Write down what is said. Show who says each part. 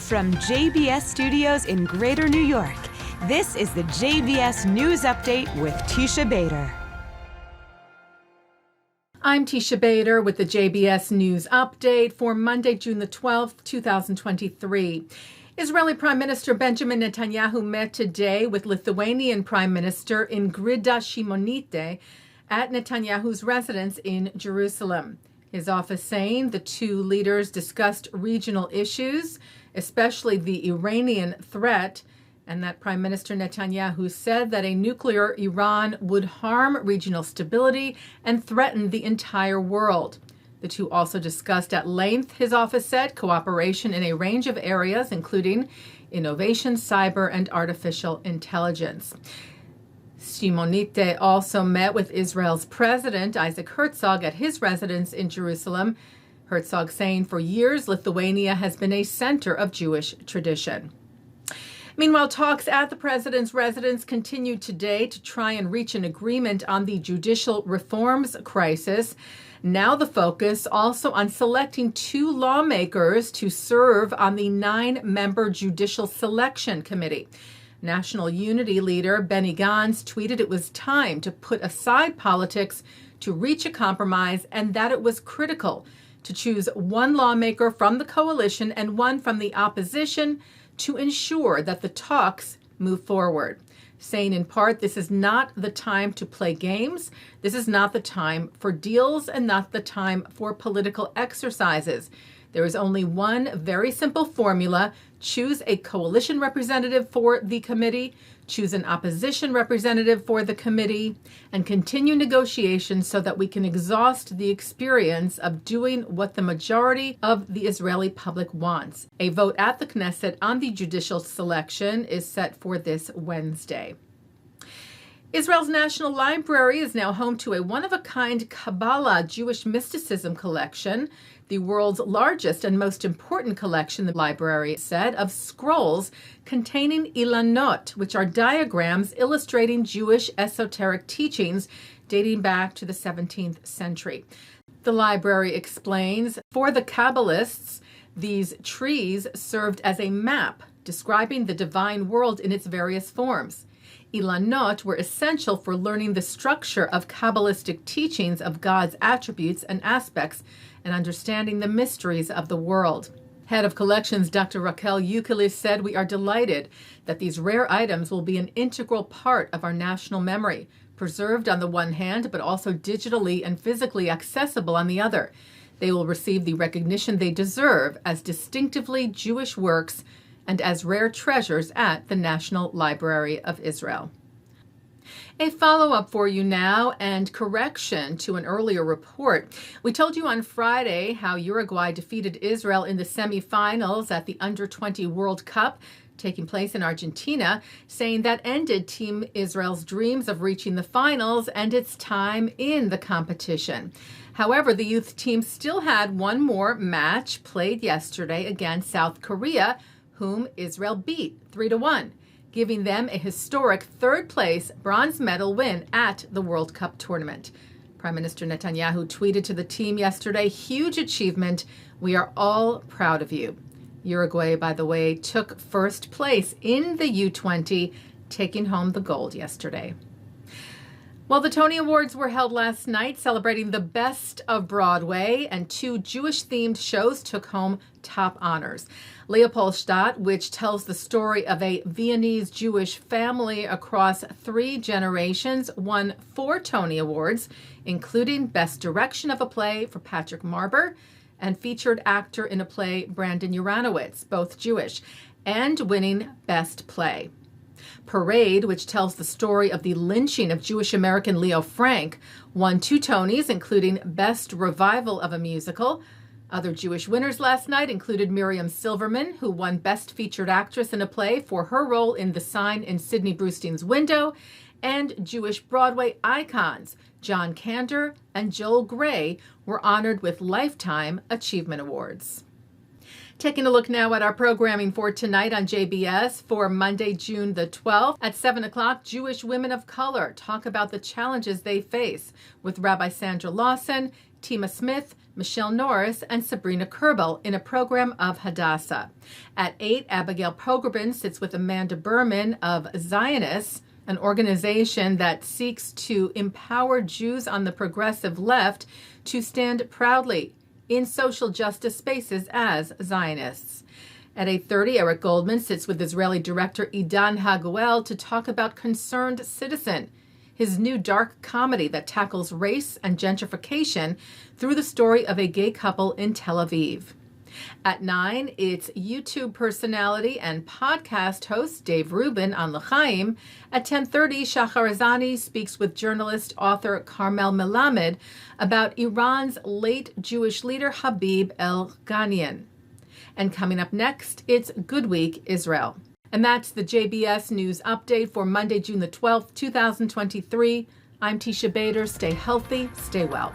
Speaker 1: From JBS Studios in Greater New York, this is the JBS News Update with Teisha Bader.
Speaker 2: I'm Teisha Bader with the JBS News Update for Monday, June the 12th, 2023. Israeli Prime Minister Benjamin Netanyahu met today with Lithuanian Prime Minister Ingrida Šimonytė at Netanyahu's residence in Jerusalem. His office saying the two leaders discussed regional issues, especially the Iranian threat, and that Prime Minister Netanyahu said that a nuclear Iran would harm regional stability and threaten the entire world. The two also discussed at length, his office said, cooperation in a range of areas, including innovation, cyber, and artificial intelligence. Šimonytė also met with Israel's President Isaac Herzog at his residence in Jerusalem. Herzog saying for years Lithuania has been a center of Jewish tradition. Meanwhile, talks at the president's residence continued today to try and reach an agreement on the judicial reforms crisis. Now the focus also on selecting two lawmakers to serve on the 9-member Judicial Selection Committee. National Unity leader Benny Gantz tweeted it was time to put aside politics to reach a compromise and that it was critical to choose one lawmaker from the coalition and one from the opposition to ensure that the talks move forward. Saying in part, this is not the time to play games. This is not the time for deals and not the time for political exercises. There is only one very simple formula. Choose a coalition representative for the committee, choose an opposition representative for the committee, and continue negotiations so that we can exhaust the experience of doing what the majority of the Israeli public wants. A vote at the Knesset on the judicial selection is set for this Wednesday. Israel's National Library is now home to a one-of-a-kind Kabbalah Jewish mysticism collection, the world's largest and most important collection, the library said, of scrolls containing ilanot, which are diagrams illustrating Jewish esoteric teachings dating back to the 17th century. The library explains, for the Kabbalists, these trees served as a map describing the divine world in its various forms. Ilanot were essential for learning the structure of Kabbalistic teachings of God's attributes and aspects and understanding the mysteries of the world. Head of Collections Dr. Raquel Euclid said, "We are delighted that these rare items will be an integral part of our national memory, preserved on the one hand, but also digitally and physically accessible on the other. They will receive the recognition they deserve as distinctively Jewish works and as rare treasures at the National Library of Israel." A follow-up for you now and correction to an earlier report. We told you on Friday how Uruguay defeated Israel in the semifinals at the U20 World Cup taking place in Argentina, saying that ended Team Israel's dreams of reaching the finals and its time in the competition. However, the youth team still had one more match played yesterday against South Korea, whom Israel beat 3-1. Giving them a historic third-place bronze medal win at the World Cup tournament. Prime Minister Netanyahu tweeted to the team yesterday, "Huge achievement. We are all proud of you." Uruguay, by the way, took first place in the U20, taking home the gold yesterday. Well, the Tony Awards were held last night, celebrating the best of Broadway, and two Jewish-themed shows took home top honors. Leopoldstadt, which tells the story of a Viennese Jewish family across 3 generations, won 4 Tony Awards, including Best Direction of a Play for Patrick Marber and Featured Actor in a Play Brandon Uranowitz, both Jewish, and winning Best Play. Parade, which tells the story of the lynching of Jewish-American Leo Frank, won 2 Tonys, including Best Revival of a Musical. Other Jewish winners last night included Miriam Silverman, who won Best Featured Actress in a Play for her role in The Sign in Sidney Brustein's Window, and Jewish Broadway icons John Kander and Joel Grey were honored with Lifetime Achievement Awards. Taking a look now at our programming for tonight on JBS for Monday, June the 12th. At 7 o'clock, Jewish women of color talk about the challenges they face with Rabbi Sandra Lawson, Tema Smith, Michele Norris, and Sabrina Kerbel in a program of Hadassah. At 8, Abigail Pogrebin sits with Amanda Berman of Zioness, an organization that seeks to empower Jews on the progressive left to stand proudly in social justice spaces as Zionists. At 8:30, Eric Goldman sits with Israeli director Idan Haguel to talk about Concerned Citizen, his new dark comedy that tackles race and gentrification through the story of a gay couple in Tel Aviv. At 9, it's YouTube personality and podcast host Dave Rubin on L'chaim. At 10:30, Shacharazani speaks with journalist author Carmel Melamed about Iran's late Jewish leader Habib el-Ghanian. And coming up next, it's Good Week Israel. And that's the JBS News Update for Monday, June the 12th, 2023. I'm Teisha Bader. Stay healthy, stay well.